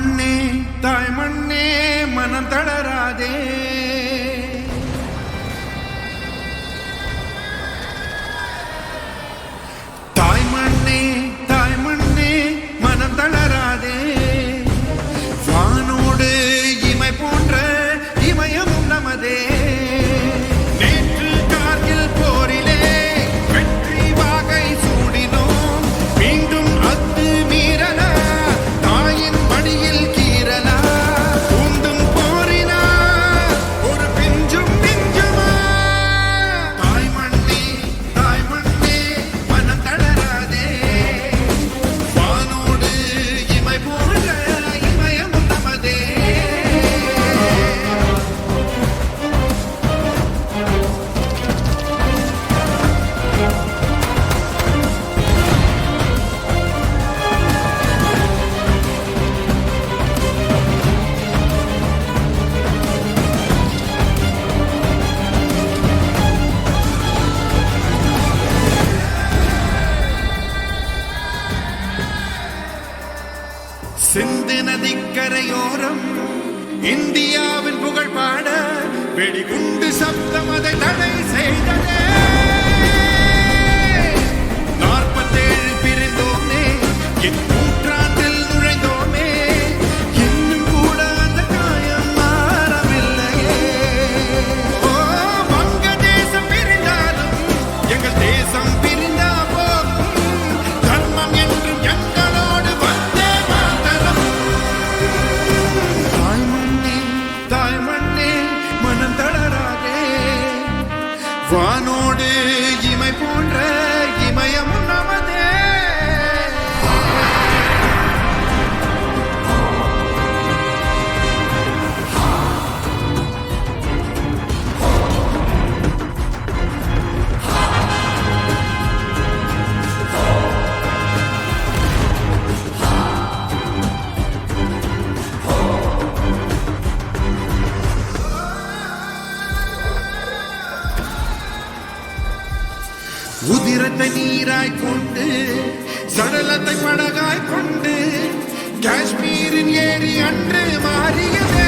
மண்ணே தாய் மண்ணே மனம் தளராதே. தாய் மண்ணே தாய் மண்ணே மனம் தளராதே. வானோடு இமை போன்ற இமயமும் நமதே. நேற்று கார்கில் போரிலே வெற்றி வாகை சூடினோம். மீண்டும் அத்து மீறலா தாயின் மடியில் கீறலா. பூந்தும் போரினா ஒரு பிஞ்சும் பிஞ்சுமா. தாய் மண்ணே மனம் தளராதே. வானோடு இமை போன்ற இமயமும் நமதே. சிந்து நதிக்கரையோரம் இந்தியாவின் புகழ் பாட வெடிகுண்டு சப்தம் அதை தடை செய்ததே. 47 பிரிந்தோமே, என் நூற்றாண்டில் நுழைந்தோமே. இன்னும் கூட அந்த காயம் மாறவில்லையே. ஓ, வங்கதேசம் பிரிந்தாலும் எங்கள் தேசம் பிரிந்தா போகும். தர்மம் என்றும் எங்களோடு வந்தே மாதரம். தாய் மண்ணே மனம் தளராதே. வானோடு இமை போன்ற இமயமும் நமதே. உதிரத்தை நீராய் கொண்டு சடலத்தை படகாய் கொண்டு காஷ்மீரின் ஏரி அன்று மாறியதே.